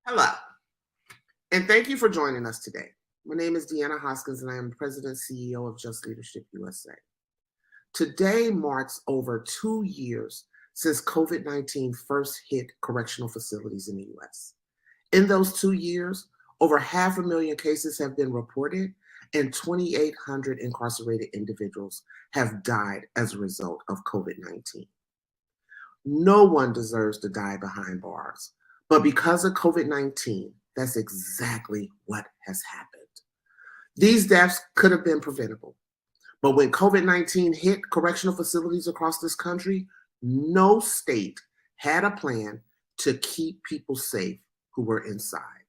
Hello, and thank you for joining us today. My name is DeAnna Hoskins, and I am President and CEO of Just Leadership USA. Today marks over 2 years since COVID-19 first hit correctional facilities in the U.S. In those 2 years, over 500,000 cases have been reported, and 2,800 incarcerated individuals have died as a result of COVID-19. No one deserves to die behind bars, but because of COVID-19, that's exactly what has happened. These deaths could have been preventable, but when COVID-19 hit correctional facilities across this country, no state had a plan to keep people safe who were inside.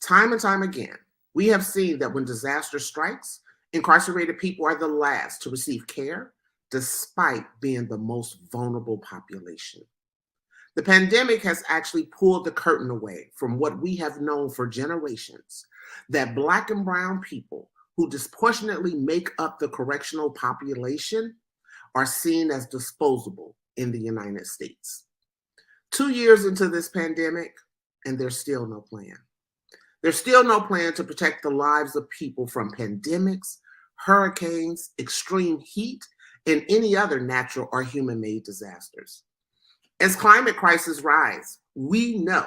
Time and time again, we have seen that when disaster strikes, incarcerated people are the last to receive care, despite being the most vulnerable population. The pandemic has actually pulled the curtain away from what we have known for generations, that Black and brown people who disproportionately make up the correctional population are seen as disposable in the United States. 2 years into this pandemic, and there's still no plan. There's still no plan to protect the lives of people from pandemics, hurricanes, extreme heat, and any other natural or human-made disasters. As climate crises rise, we know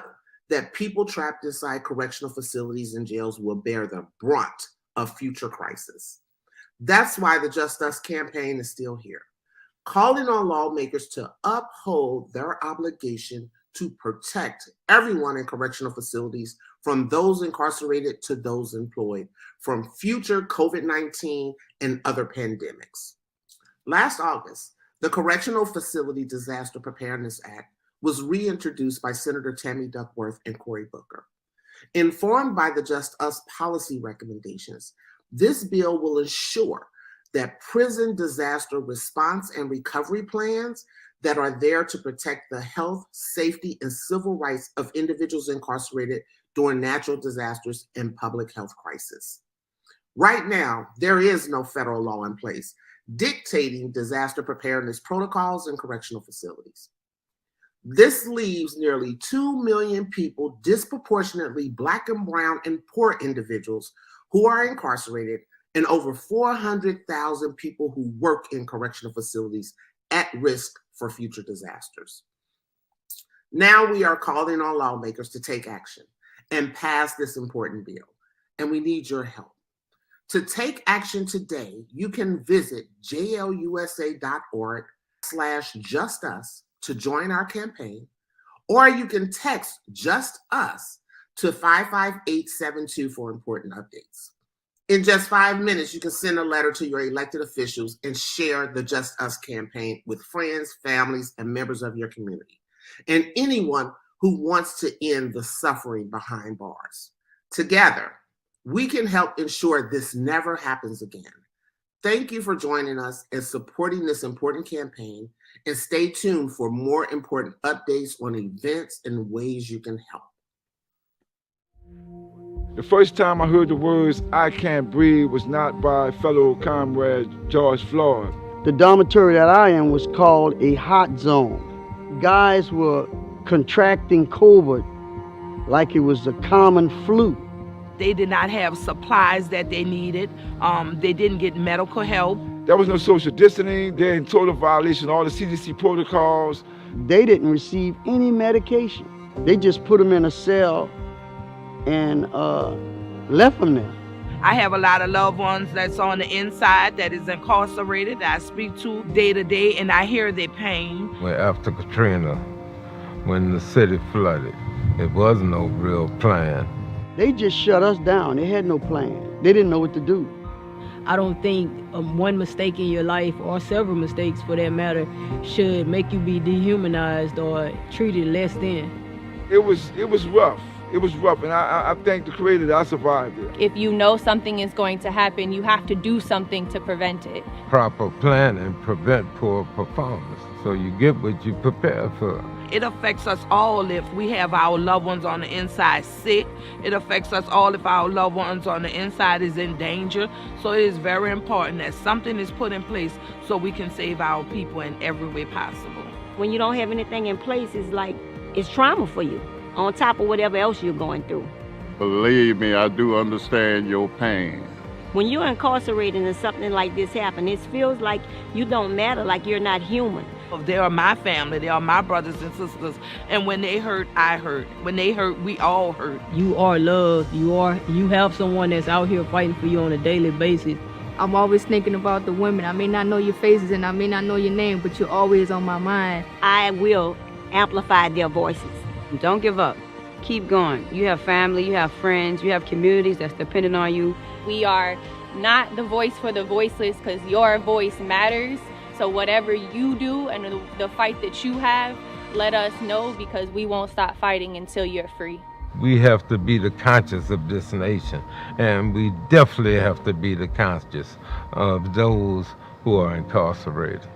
that people trapped inside correctional facilities and jails will bear the brunt of future crises. That's why the Just Us campaign is still here, calling on lawmakers to uphold their obligation to protect everyone in correctional facilities, from those incarcerated to those employed, from future COVID-19 and other pandemics. Last August, the Correctional Facility Disaster Preparedness Act was reintroduced by Senator Tammy Duckworth and Cory Booker. Informed by the Just Us policy recommendations, this bill will ensure that prison disaster response and recovery plans that are there to protect the health, safety, and civil rights of individuals incarcerated during natural disasters and public health crisis. Right now, there is no federal law in place dictating disaster preparedness protocols in correctional facilities. This leaves nearly 2 million people, disproportionately Black and brown and poor individuals, who are incarcerated, and over 400,000 people who work in correctional facilities at risk for future disasters. Now we are calling on lawmakers to take action and pass this important bill, and we need your help. To take action today, you can visit jlusa.org/justus to join our campaign, or you can text Just Us to 55872 for important updates. In just 5 minutes, you can send a letter to your elected officials and share the Just Us campaign with friends, families, and members of your community, and anyone who wants to end the suffering behind bars. Together, we can help ensure this never happens again. Thank you for joining us and supporting this important campaign, and stay tuned for more important updates on events and ways you can help. The first time I heard the words, "I can't breathe," was not by fellow comrade George Floyd. The dormitory that I am was called a hot zone. Guys were contracting COVID like it was a common flu. They did not have supplies that they needed. They didn't get medical help. There was no social distancing. They're in total violation of all the CDC protocols. They didn't receive any medication. They just put them in a cell and left them there. I have a lot of loved ones that's on the inside that is incarcerated that I speak to day to day, and I hear their pain. Well, after Katrina, when the city flooded, it wasn't no real plan. They just shut us down. They had no plan. They didn't know what to do. I don't think one mistake in your life, or several mistakes for that matter, should make you be dehumanized or treated less than. It was rough. It was rough, and I thank the Creator that I survived it. If you know something is going to happen, you have to do something to prevent it. Proper planning prevent poor performance, so you get what you prepare for. It affects us all if we have our loved ones on the inside sick. It affects us all if our loved ones on the inside is in danger. So it is very important that something is put in place so we can save our people in every way possible. When you don't have anything in place, it's trauma for you. on top of whatever else you're going through. Believe me, I do understand your pain. When you're incarcerated and something like this happens, it feels like you don't matter, like you're not human. They are my family, they are my brothers and sisters, and when they hurt, I hurt. When they hurt, we all hurt. You are loved. You have someone that's out here fighting for you on a daily basis. I'm always thinking about the women. I may not know your faces and I may not know your name, but you're always on my mind. I will amplify their voices. Don't give up. Keep going. You have family, you have friends, you have communities that's dependent on you. We are not the voice for the voiceless, because your voice matters. So whatever you do and the fight that you have, let us know, because we won't stop fighting until you're free. We have to be the conscience of this nation, and we definitely have to be the conscience of those who are incarcerated.